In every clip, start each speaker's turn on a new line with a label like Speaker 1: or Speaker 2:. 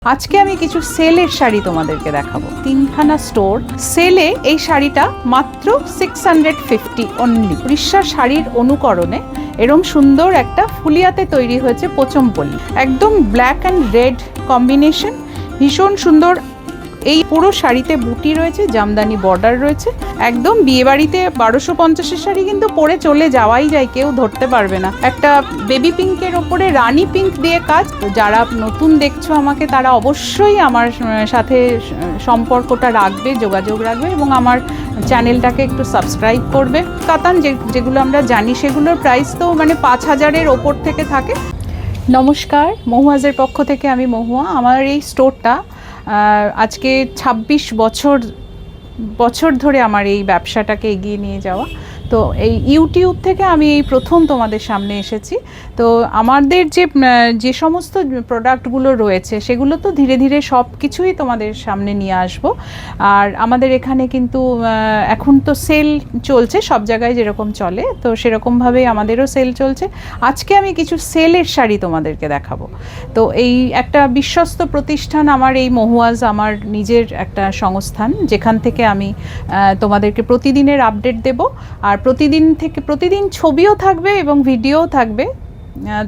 Speaker 1: আজকে আমি কিছু সেলের শাড়ি তোমাদেরকে দেখাবো। তিনখানা স্টোর সেলে এই শাড়িটা মাত্র 650 অনলি। উড়িষ্যার শাড়ির অনুকরণে এরম সুন্দর একটা ফুলিয়াতে তৈরি হয়েছে পোচমপল্লী, একদম ব্ল্যাক অ্যান্ড রেড কম্বিনেশন, ভীষণ সুন্দর। এই পুরো শাড়িতে বুটি রয়েছে, জামদানি বর্ডার রয়েছে, একদম বিয়েবাড়িতে 1250-এর শাড়ি কিন্তু পরে চলে যাওয়াই যায়, কেউ ধরতে পারবে না। একটা বেবি পিঙ্কের ওপরে রানী পিঙ্ক দিয়ে কাজ। যারা নতুন দেখছো আমাকে, তারা অবশ্যই আমার সাথে সম্পর্কটা রাখবে, যোগাযোগ রাখবে এবং আমার চ্যানেলটাকে একটু সাবস্ক্রাইব করবে। কাতান যেগুলো আমরা জানি সেগুলোর প্রাইস তো মানে 5000-এর ওপর থেকে থাকে। নমস্কার, মহুয়াজের পক্ষ থেকে আমি মহুয়া। আমার এই স্টোরটা আজকে 26 বছর ধরে আমার এই ব্যবসাটাকে এগিয়ে নিয়ে যাওয়া। তো এই ইউটিউব থেকে আমি এই প্রথম তোমাদের সামনে এসেছি। তো আমাদের যে সমস্ত প্রোডাক্টগুলো রয়েছে সেগুলো তো ধীরে ধীরে সব কিছুই তোমাদের সামনে নিয়ে আসব। আর আমাদের এখানে কিন্তু এখন তো সেল চলছে, সব জায়গায় যেরকম চলে তো সেরকমভাবেই আমাদেরও সেল চলছে। আজকে আমি কিছু সেলের শাড়ি তোমাদেরকে দেখাবো। তো এই একটা বিশ্বস্ত প্রতিষ্ঠান আমার এই মহুয়াজ, আমার নিজের একটা সংস্থান, যেখান থেকে আমি তোমাদেরকে প্রতিদিনের আপডেট দেব। আর প্রতিদিন ছবিও থাকবে এবং ভিডিও থাকবে।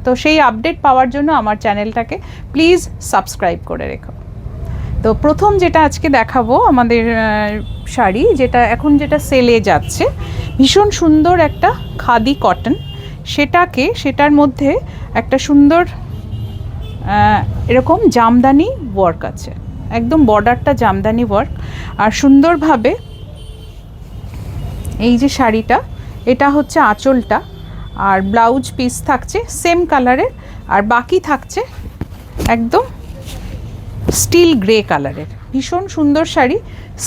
Speaker 1: তো সেই আপডেট পাওয়ার জন্য আমার চ্যানেলটাকে প্লিজ সাবস্ক্রাইব করে রেখো। তো প্রথম যেটা আজকে দেখাবো আমাদের শাড়ি, যেটা সেলে যাচ্ছে, ভীষণ সুন্দর একটা খাদি কটন। সেটার মধ্যে একটা সুন্দর এরকম জামদানি ওয়ার্ক আছে, একদম বর্ডারটা জামদানি ওয়ার্ক। আর সুন্দরভাবে এই যে শাড়িটা, এটা হচ্ছে আঁচলটা, আর ব্লাউজ পিস থাকছে সেম কালারের, আর বাকি থাকছে একদম স্টিল গ্রে কালারের। ভীষণ সুন্দর শাড়ি।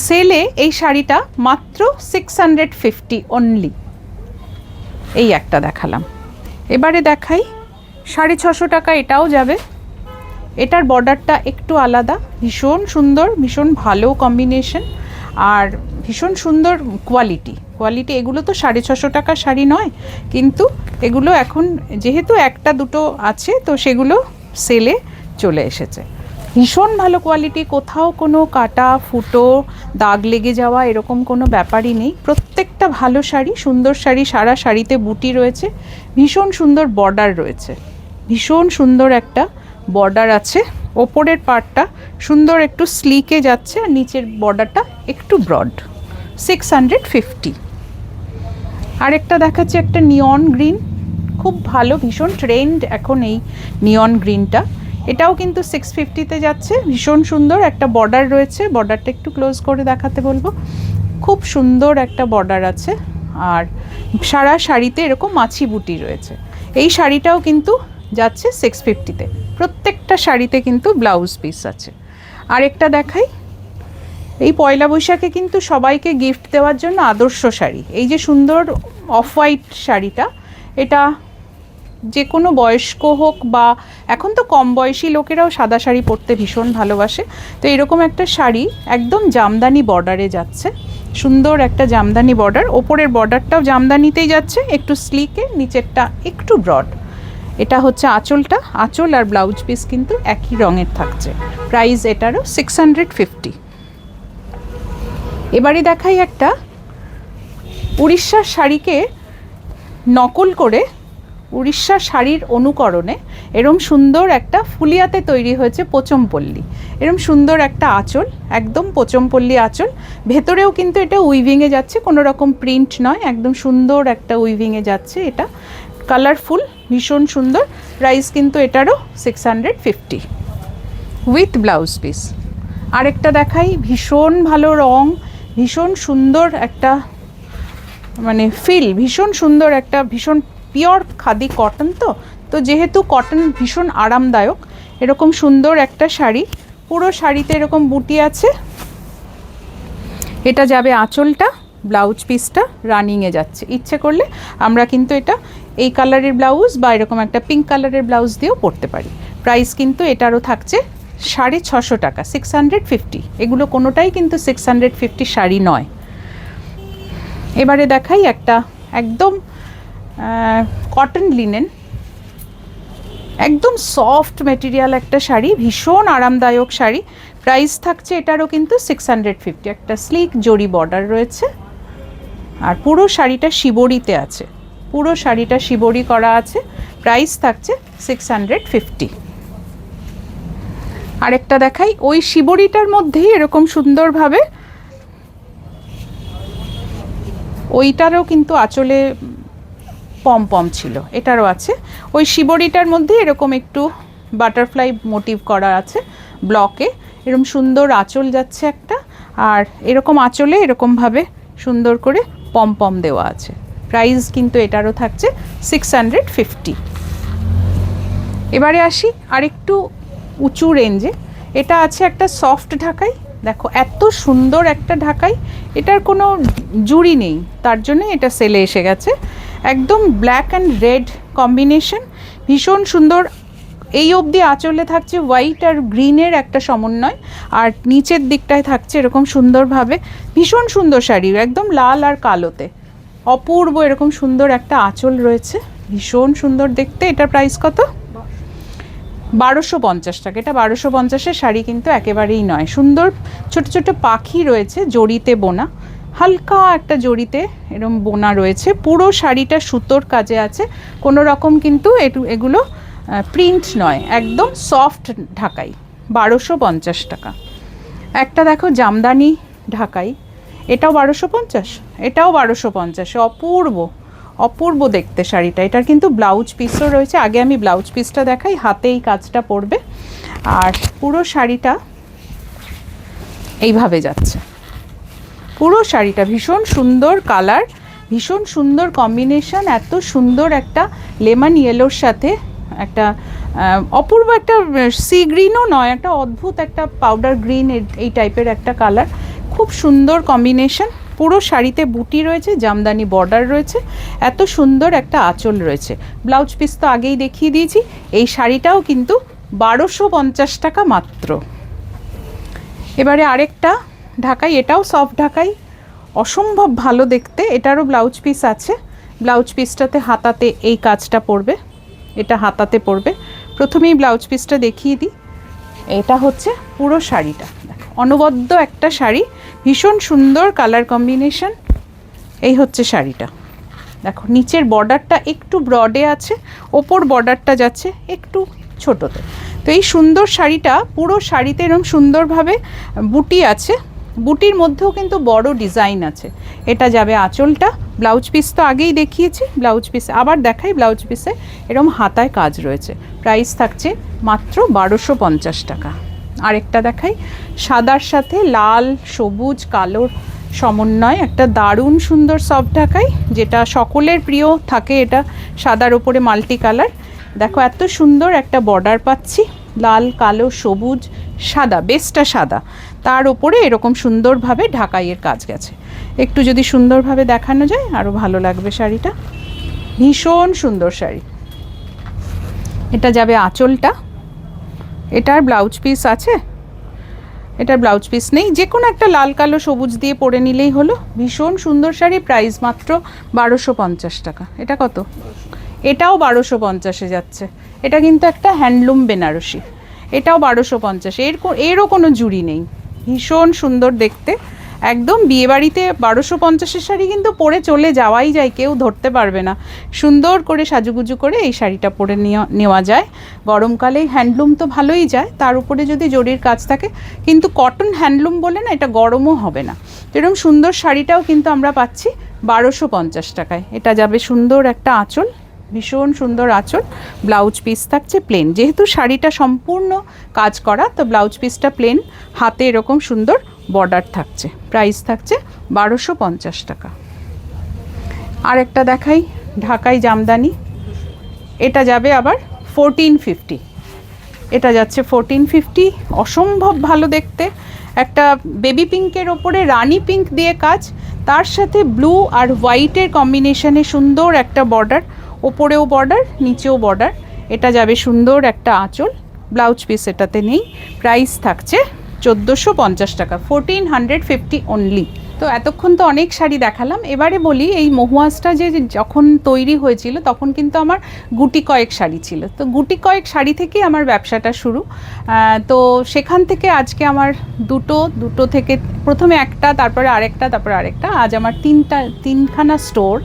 Speaker 1: সেলে এই শাড়িটা মাত্র 650 অনলি। এই একটা দেখালাম, এবারে দেখাই 650 টাকা এটাও যাবে। এটার বর্ডারটা একটু আলাদা, ভীষণ সুন্দর, ভীষণ ভালো কম্বিনেশন আর ভীষণ সুন্দর কোয়ালিটি। এগুলো তো 650 টাকার শাড়ি নয়, কিন্তু এগুলো এখন যেহেতু একটা দুটো আছে তো সেগুলো সেলে চলে এসেছে। ভীষণ ভালো কোয়ালিটি, কোথাও কোনো কাটা ফুটো দাগ লেগে যাওয়া এরকম কোনো ব্যাপারই নেই। প্রত্যেকটা ভালো শাড়ি, সুন্দর শাড়ি। সারা শাড়িতে বুটি রয়েছে, ভীষণ সুন্দর বর্ডার রয়েছে, ভীষণ সুন্দর একটা বর্ডার আছে। ওপরের পার্টটা সুন্দর একটু স্লিকে যাচ্ছে আর নিচের বর্ডারটা একটু ব্রড। 650। আরেকটা দেখাচ্ছে একটা নিয়ন গ্রিন, খুব ভালো, ভীষণ ট্রেন্ড এখন এই নিয়ন গ্রিনটা। এটাও কিন্তু 650-তে যাচ্ছে। ভীষণ সুন্দর একটা বর্ডার রয়েছে, বর্ডারটা একটু ক্লোজ করে দেখাতে বলবো। খুব সুন্দর একটা বর্ডার আছে আর সারা শাড়িতে এরকম মাছি বুটি রয়েছে। এই শাড়িটাও কিন্তু যাচ্ছে 650-তে। প্রত্যেকটা শাড়িতে কিন্তু ব্লাউজ পিস আছে। আরেকটা দেখাই, এই পয়লা বৈশাখে কিন্তু সবাইকে গিফট দেওয়ার জন্য আদর্শ শাড়ি। এই যে সুন্দর অফ হোয়াইট শাড়িটা, এটা যে কোনো বয়স্ক হোক বা এখন তো কম বয়সী লোকেরাও সাদা শাড়ি পরতে ভীষণ ভালোবাসে। তো এরকম একটা শাড়ি একদম জামদানি বর্ডারে যাচ্ছে, সুন্দর একটা জামদানি বর্ডার। ওপরের বর্ডারটাও জামদানিতেই যাচ্ছে, একটু স্লিকে, নিচেরটা একটু ব্রড। এটা হচ্ছে আঁচলটা, আঁচল আর ব্লাউজ পিস কিন্তু একই রঙের থাকছে। প্রাইস এটারও 650। এবারে দেখাই একটা উড়িষ্যার শাড়িকে নকল করে, উড়িষ্যার শাড়ির অনুকরণে এরম সুন্দর একটা ফুলিয়াতে তৈরি হয়েছে পোচমপল্লী। এরম সুন্দর একটা আঁচল, একদম পোচমপল্লী আঁচল। ভেতরেও কিন্তু এটা উইভিংয়ে যাচ্ছে, কোনো রকম প্রিন্ট নয়, একদম সুন্দর একটা উইভিংয়ে যাচ্ছে। এটা কালারফুল, ভীষণ সুন্দর। প্রাইস কিন্তু এটারও 650 উইথ ব্লাউজ পিস। আরেকটা দেখাই, ভীষণ ভালো রং, ভীষণ সুন্দর একটা মানে ভীষণ সুন্দর একটা, ভীষণ পিওর খাদি কটন। তো যেহেতু কটন ভীষণ আরামদায়ক, এরকম সুন্দর একটা শাড়ি। পুরো শাড়িতে এরকম বুটি আছে। এটা যাবে আঁচলটা, ব্লাউজ পিসটা রানিংয়ে যাচ্ছে। ইচ্ছে করলে আমরা কিন্তু এটা এই কালারের ব্লাউজ বা এরকম একটা পিঙ্ক কালারের ব্লাউজ দিয়েও পরতে পারি। প্রাইস কিন্তু এটারও থাকছে 650 টাকা, 650। এগুলো কোনোটাই কিন্তু 650 শাড়ি নয়। এবারে দেখাই একটা একদম কটন লিনেন, একদম সফট মেটেরিয়াল একটা শাড়ি, ভীষণ আরামদায়ক শাড়ি। প্রাইস থাকছে এটারও কিন্তু 650। একটা স্লিক জরি বর্ডার রয়েছে আর পুরো শাড়িটা শিবরিতে আছে, পুরো শাড়িটা শিবরি করা আছে। প্রাইস থাকছে 650। আরেকটা দেখাই, ওই শিবরিটার মধ্যেই এরকম সুন্দরভাবে, ওইটারও কিন্তু আঁচলে পম পম ছিল, এটারও আছে। ওই শিবরিটার মধ্যে এরকম একটু বাটারফ্লাই মোটিভ করা আছে ব্লকে, এরকম সুন্দর আঁচল যাচ্ছে একটা, আর এরকম আঁচলে এরকমভাবে সুন্দর করে পম পম দেওয়া আছে। প্রাইস কিন্তু এটারও থাকছে 650। এবারে আসি আরেকটু উঁচু রেঞ্জে। এটা আছে একটা সফট ঢাকাই, দেখো এত সুন্দর একটা ঢাকাই, এটার কোনো জুড়ি নেই, তার জন্য এটা সেলে এসে গেছে। একদম ব্ল্যাক অ্যান্ড রেড কম্বিনেশন, ভীষণ সুন্দর। এই অবধি আঁচলে থাকছে হোয়াইট আর গ্রিনের একটা সমন্বয়, আর নিচের দিকটায় থাকছে এরকম সুন্দরভাবে, ভীষণ সুন্দর শাড়ি, একদম লাল আর কালোতে অপূর্ব এরকম সুন্দর একটা আঁচল রয়েছে, ভীষণ সুন্দর দেখতে। এটার প্রাইস কত? 1250 টাকা। এটা 1250-এর শাড়ি কিন্তু একেবারেই নয়। সুন্দর ছোট ছোট পাখি রয়েছে জড়িতে বোনা, হালকা একটা জড়িতে এরকম বোনা রয়েছে। পুরো শাড়িটা সুতোর কাজে আছে, কোনো রকম কিন্তু এগুলো প্রিন্ট নয়, একদম সফট ঢাকাই। 1250 টাকা। একটা দেখো জামদানি ঢাকাই, এটাও 1250, এটাও 1250। অপূর্ব অপূর্ব দেখতে শাড়িটা। এটার কিন্তু ব্লাউজ পিসও রয়েছে, আগে আমি ব্লাউজ পিসটা দেখাই, হাতে এই কাজটা পড়বে। আর পুরো শাড়িটা এইভাবে যাচ্ছে, পুরো শাড়িটা ভীষণ সুন্দর কালার, ভীষণ সুন্দর কম্বিনেশন, এত সুন্দর একটা লেমন ইয়েলোর সাথে একটা অপূর্ব একটা সি গ্রিনও নয়, একটা অদ্ভুত একটা পাউডার গ্রিন, এই টাইপের একটা কালার, খুব সুন্দর কম্বিনেশন। পুরো শাড়িতে বুটি রয়েছে, জামদানি বর্ডার রয়েছে, এত সুন্দর একটা আঁচল রয়েছে। ব্লাউজ পিস তো আগেই দেখিয়ে দিয়েছি। এই শাড়িটাও কিন্তু 1250 টাকা মাত্র। এবারে আরেকটা ঢাকাই, এটাও সফট ঢাকাই, অসম্ভব ভালো দেখতে। এটারও ব্লাউজ পিস আছে, ব্লাউজ পিসটাতে হাতাতে এই কাজটা পড়বে, এটা হাতাতে পড়বে। প্রথমেই ব্লাউজ পিসটা দেখিয়ে দিই। এটা হচ্ছে পুরো শাড়িটা, অনবদ্য একটা শাড়ি, ভীষণ সুন্দর কালার কম্বিনেশন। এই হচ্ছে শাড়িটা, দেখো নিচের বর্ডারটা একটু ব্রডে আছে, ওপর বর্ডারটা যাচ্ছে একটু ছোটোতে। তো এই সুন্দর শাড়িটা, পুরো শাড়িতে এরকম সুন্দরভাবে বুটি আছে, বুটির মধ্যেও কিন্তু বড় ডিজাইন আছে। এটা যাবে আঁচলটা, ব্লাউজ পিস তো আগেই দেখিয়েছি, ব্লাউজ পিস আবার দেখাই। ব্লাউজ পিসে এরকম হাতায় কাজ রয়েছে। প্রাইস থাকছে মাত্র 1250 টাকা। আরেকটা দেখাই, সাদার সাথে লাল সবুজ কালোর সমন্বয়, একটা দারুণ সুন্দর সফট ঢাকাই, যেটা সকলের প্রিয় থাকে। এটা সাদার ওপরে মাল্টি কালার, দেখো এত সুন্দর একটা বর্ডার পাচ্ছি, লাল কালো সবুজ সাদা, বেসটা সাদা, তার ওপরে এরকম সুন্দরভাবে ঢাকাইয়ের কাজ গেছে। একটু যদি সুন্দরভাবে দেখানো যায় আরও ভালো লাগবে শাড়িটা, ভীষণ সুন্দর শাড়ি। এটা যাবে আঁচলটা, এটার ব্লাউজ পিস আছে, এটার ব্লাউজ পিস নেই, যে কোনো একটা লাল কালো সবুজ দিয়ে পরে নিলেই হলো। ভীষণ সুন্দর শাড়ি, প্রাইস মাত্র 1250 টাকা। এটা কত? এটাও 1250-এ যাচ্ছে। এটা কিন্তু একটা হ্যান্ডলুম বেনারসি, এটাও 1250। এরও কোনো জুড়ি নেই, ভীষণ সুন্দর দেখতে, একদম বিয়েবাড়িতে 1250-এর শাড়ি কিন্তু পরে চলে যাওয়াই যায়, কেউ ধরতে পারবে না। সুন্দর করে সাজুগুজু করে এই শাড়িটা পরে নেওয়া যায়। গরমকালে হ্যান্ডলুম তো ভালোই যায়, তার উপরে যদি জরির কাজ থাকে, কিন্তু কটন হ্যান্ডলুম বলে না, এটা গরমও হবে না। এরকম সুন্দর শাড়িটাও কিন্তু আমরা পাচ্ছি 1250 টাকায়। এটা যাবে সুন্দর একটা আঁচল, ভীষণ সুন্দর আঁচল, ব্লাউজ পিস থাকছে প্লেন, যেহেতু শাড়িটা সম্পূর্ণ কাজ করা, তো ব্লাউজ পিসটা প্লেন, হাতে এরকম সুন্দর বর্ডার থাকছে। প্রাইস থাকছে 1250 টাকা। আর একটা দেখাই, ঢাকাই জামদানি, এটা যাবে আবার 1450। এটা যাচ্ছে 1450, অসম্ভব ভালো দেখতে, একটা বেবি পিঙ্কের ওপরে রানি পিঙ্ক দিয়ে কাজ, তার সাথে ব্লু আর হোয়াইটের কম্বিনেশনে সুন্দর একটা বর্ডার, ওপরেও বর্ডার নিচেও বর্ডার। এটা যাবে সুন্দর একটা আঁচল, ব্লাউজ পিস এটাতে নেই। প্রাইস থাকছে 1450 টাকা, 1450 অনলি। তো এতক্ষণ তো অনেক শাড়ি দেখালাম, এবারে বলি এই মহুয়াসটা যে যখন তৈরি হয়েছিল তখন কিন্তু আমার গুটি কয়েক শাড়ি ছিল। তো গুটি কয়েক শাড়ি থেকেই আমার ব্যবসাটা শুরু। তো সেখান থেকে আজকে আমার দুটো থেকে প্রথমে একটা, তারপরে আরেকটা, তারপরে আরেকটা, আজ আমার তিনখানা স্টোর।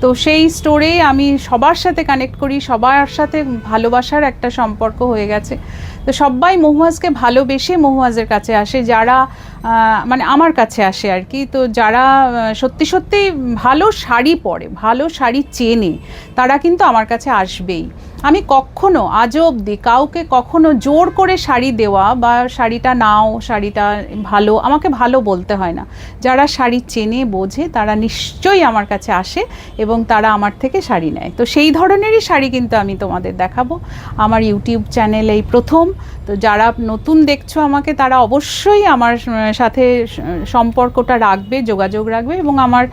Speaker 1: তো সেই স্টোরে আমি সবার সাথে কানেক্ট করি, সবার সাথে ভালোবাসার একটা সম্পর্ক হয়ে গেছে। তো সবাই মহুয়াজকে ভালোবেসে মহুয়াজের কাছে আসে, যারা মানে আমার কাছে আসে আর কি। তো যারা সত্যি সত্যি ভালো শাড়ি পরে, ভালো শাড়ি চেনে, তারা কিন্তু আমার কাছে আসবেই। আমি কখনো আজও অবধি কাউকে কখনো জোর করে শাড়ি দেওয়া বা শাড়িটা নাও, শাড়িটা ভালো, আমাকে ভালো বলতে হয় না। যারা শাড়ি চেনে বোঝে তারা নিশ্চয়ই আমার কাছে আসে এবং তারা আমার থেকে শাড়ি নেয়। তো সেই ধরনেরই শাড়ি কিন্তু আমি তোমাদের দেখাবো আমার ইউটিউব চ্যানেলে এই প্রথম। তো যারা নতুন দেখছো আমাকে, তারা অবশ্যই আমার সাথে সম্পর্কটা রাখবে, যোগাযোগ রাখবে এবং আমার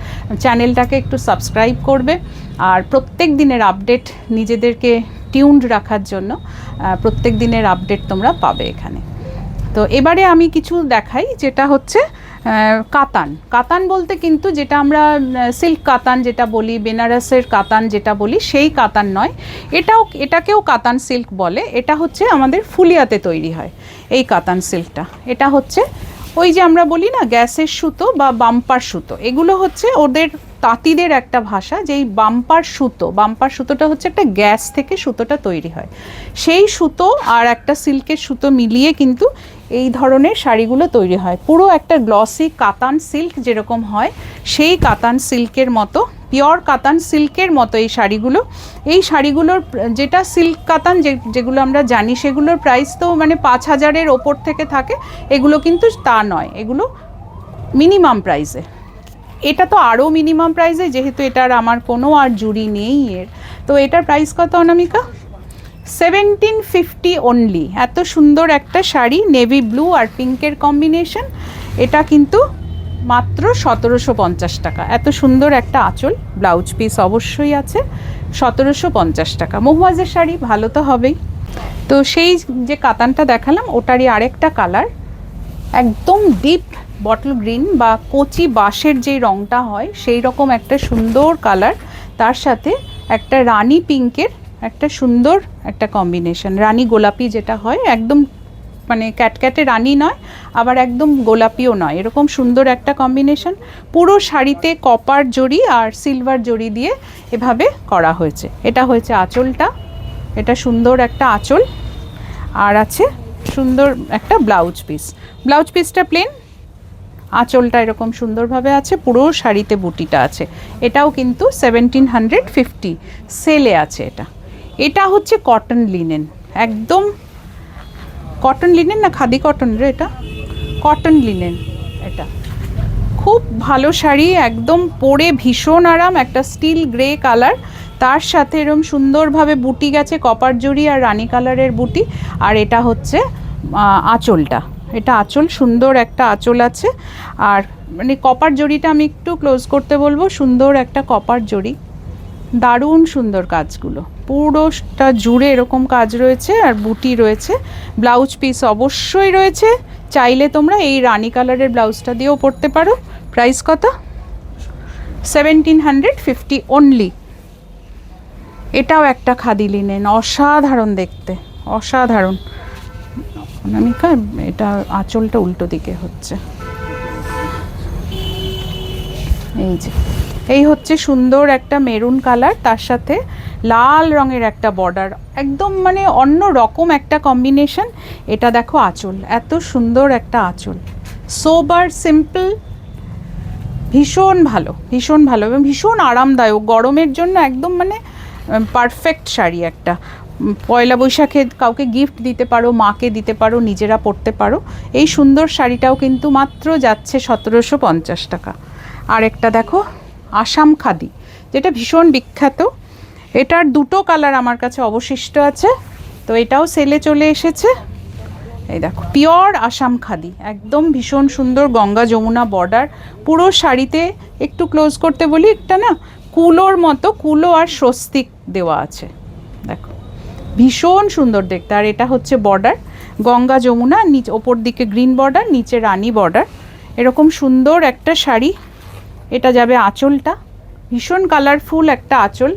Speaker 1: চ্যানেলটাকে একটু সাবস্ক্রাইব করবে। আর প্রত্যেক দিনের আপডেট, নিজেদেরকে টিউনড রাখার জন্য প্রত্যেক দিনের আপডেট তোমরা পাবে এখানে। তো এবারে আমি কিছু দেখাই, যেটা হচ্ছে কাতান বলতে কিন্তু যেটা আমরা সিল্ক কাতান যেটা বলি, বেনারসের কাতান যেটা বলি, সেই কাতান নয়। এটাকেও কাতান সিল্ক বলে। এটা হচ্ছে আমাদের ফুলিয়াতে তৈরি হয় এই কাতান সিল্কটা। এটা হচ্ছে ওই যে আমরা বলি না গ্যাসের সুতো বা বাম্পার সুতো, এগুলো হচ্ছে ওদের তাঁতিদের একটা ভাষা। যেই বাম্পার সুতোটা হচ্ছে একটা গ্যাস থেকে সুতোটা তৈরি হয়। সেই সুতো আর একটা সিল্কের সুতো মিলিয়ে কিন্তু এই ধরনের শাড়িগুলো তৈরি হয়। পুরো একটা গ্লসি কাতান সিল্ক যেরকম হয়, সেই কাতান সিল্কের মতো, পিওর কাতান সিল্কের মতো এই শাড়িগুলোর যেটা সিল্ক কাতান যেগুলো আমরা জানি, সেগুলোর প্রাইস তো মানে 5,000-এর ওপর থেকে থাকে। এগুলো কিন্তু তা নয়, এগুলো মিনিমাম প্রাইসে। এটা তো আরও মিনিমাম প্রাইসে, যেহেতু এটার আমার কোনো আর জুড়ি নেই এর। তো এটার প্রাইস কত অনামিকা? 1750 অনলি। এত সুন্দর একটা শাড়ি, নেভি ব্লু আর পিঙ্কের কম্বিনেশন। এটা কিন্তু মাত্র 1750 টাকা। এত সুন্দর একটা আঁচল, ব্লাউজ পিস অবশ্যই আছে। 1750 টাকা। মহুয়াজের শাড়ি ভালো তো হবেই। তো সেই যে কাতানটা দেখালাম, ওটারই আরেকটা কালার, একদম ডিপ বটল গ্রিন বা কচি বাঁশের যেই রঙটা হয় সেই রকম একটা সুন্দর কালার, তার সাথে একটা রানী পিঙ্কের একটা সুন্দর একটা কম্বিনেশন। রানী গোলাপি যেটা হয়, একদম মানে ক্যাটক্যাটে রানী নয়, আবার একদম গোলাপিও নয়, এরকম সুন্দর একটা কম্বিনেশন। পুরো শাড়িতে কপার জড়ি আর সিলভার জড়ি দিয়ে এভাবে করা হয়েছে। এটা হয়েছে আঁচলটা, এটা সুন্দর একটা আঁচল, আর আছে সুন্দর একটা ব্লাউজ পিসটা প্লেন, আঁচলটা এরকম সুন্দরভাবে আছে, পুরো শাড়িতে বুটিটা আছে। এটাও কিন্তু 1750 সেলে আছে। এটা হচ্ছে কটন লিনেন, একদম কটন লিনেন না খাদি কটন রে, এটা কটন লিনেন। এটা খুব ভালো শাড়ি, একদম পরে ভীষণ আরাম, একটা স্টিল গ্রে কালার, তার সাথে এরকম সুন্দরভাবে বুটি গেছে, কপার জড়ি আর রানী কালারের বুটি। আর এটা হচ্ছে আঁচলটা, এটা আঁচল, সুন্দর একটা আঁচল আছে। আর মানে কপার জড়িটা আমি একটু ক্লোজ করতে বলবো, সুন্দর একটা কপার জড়ি, দারুণ সুন্দর কাজগুলো, পুরোটা জুড়ে এরকম কাজ রয়েছে আর বুটি রয়েছে। ব্লাউজ পিস অবশ্যই রয়েছে, চাইলে তোমরা এই রানী কালারের ব্লাউজটা দিয়েও পরতে পারো। প্রাইস কত? 1750 অনলি। এটাও একটা খাদি লিনেন, অসাধারণ দেখতে, অসাধারণ। অনামিকা, এটা আঁচলটা উল্টো দিকে হচ্ছে, এই হচ্ছে সুন্দর একটা মেরুন কালার, তার সাথে লাল রঙের একটা বর্ডার, একদম মানে অন্য রকম একটা কম্বিনেশন। এটা দেখো আঁচল, এত সুন্দর একটা আঁচল, সোবার সিম্পল, ভীষণ ভালো এবং ভীষণ আরামদায়ক, গরমের জন্য একদম মানে পারফেক্ট শাড়ি একটা। পয়লা বৈশাখে কাউকে গিফট দিতে পারো, মাকে দিতে পারো, নিজেরা পরতে পারো। এই সুন্দর শাড়িটাও কিন্তু মাত্র যাচ্ছে 1750 টাকা। আর একটা দেখো আসাম খাদি, যেটা ভীষণ বিখ্যাত। এটার দুটো কালার আমার কাছে অবশিষ্ট আছে, তো এটাও সেলে চলে এসেছে। এই দেখো পিওর আসাম খাদি, একদম ভীষণ সুন্দর গঙ্গা যমুনা বর্ডার পুরো শাড়িতে। একটু ক্লোজ করতে বলি, একটা না কুলোর মতো, কুলো আর স্বস্তিক দেওয়া আছে, দেখো ভীষণ সুন্দর দেখতে। আর এটা হচ্ছে বর্ডার গঙ্গা যমুনা, নিচে ওপর দিকে গ্রিন বর্ডার, নিচে রানী বর্ডার, এরকম সুন্দর একটা শাড়ি। এটা যাবে আঁচলটা, ভীষণ কালারফুল একটা আঁচল,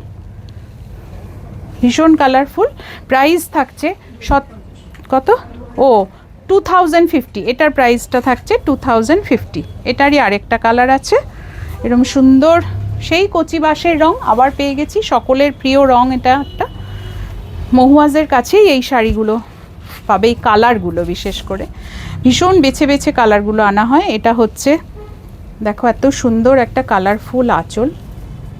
Speaker 1: ভীষণ কালারফুল। প্রাইস থাকছে কত, ও 2050, এটার প্রাইসটা থাকছে 2050। এটারই আরেকটা কালার আছে এরকম সুন্দর, সেই কচি বাঁশের রং আবার পেয়ে গেছি, সকলের প্রিয় রং এটা একটা। মহুয়াজের কাছেই এই শাড়িগুলো পাবে, এই কালারগুলো বিশেষ করে ভীষণ বেছে বেছে কালারগুলো আনা হয়। এটা হচ্ছে দেখো এত সুন্দর একটা কালারফুল আঁচল,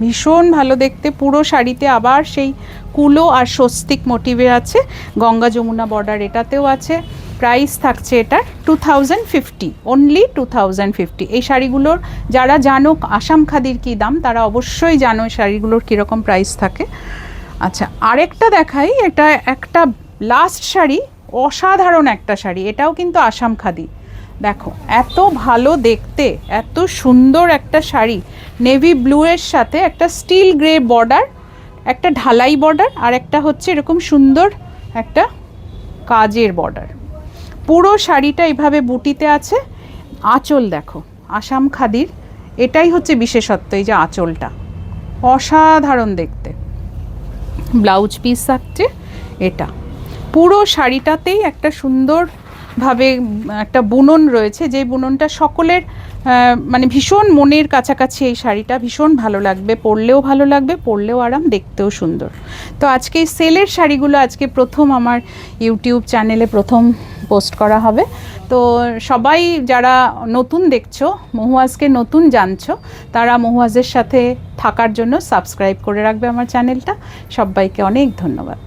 Speaker 1: ভীষণ ভালো দেখতে। পুরো শাড়িতে আবার সেই কুলো আর স্বস্তিক মোটিভে আছে, গঙ্গা যমুনা বর্ডার এটাতেও আছে। প্রাইস থাকছে এটার 2050, অনলি 2050। এই শাড়িগুলোর যারা জানো আসাম খাদির কী দাম, তারা অবশ্যই জানো এই শাড়িগুলোর কীরকম প্রাইস থাকে। আচ্ছা, আরেকটা দেখাই, এটা একটা লাস্ট শাড়ি, অসাধারণ একটা শাড়ি, এটাও কিন্তু আসাম খাদি। দেখো এত ভালো দেখতে, এত সুন্দর একটা শাড়ি, নেভি ব্লু এর সাথে একটা স্টিল গ্রে বর্ডার, একটা ঢালাই বর্ডার, আর একটা হচ্ছে এরকম সুন্দর একটা কাজের বর্ডার। পুরো শাড়িটা এইভাবে বুটিতে আছে। আঁচল দেখো আসাম খাদির, এটাই হচ্ছে বিশেষত্ব, এই যে আঁচলটা অসাধারণ দেখতে। ব্লাউজ পিস থাকছে এটা। পুরো শাড়িটাতেই একটা সুন্দরভাবে একটা বুনন রয়েছে, যে বুননটা সকলের মানে ভীষণ মনের কাছাকাছি। এই শাড়িটা ভীষণ ভালো লাগবে, পরলেও ভালো লাগবে, পরলেও আরাম, দেখতেও সুন্দর। তো আজকে এই সেলের শাড়িগুলো আজকে প্রথম আমার ইউটিউব চ্যানেলে প্রথম পোস্ট করা হবে। তো সবাই যারা নতুন দেখছো, মহুয়াজকে নতুন জানছো, তারা মহুয়াজের সাথে থাকার জন্য সাবস্ক্রাইব করে রাখবে আমার চ্যানেলটা। সবাইকে অনেক ধন্যবাদ।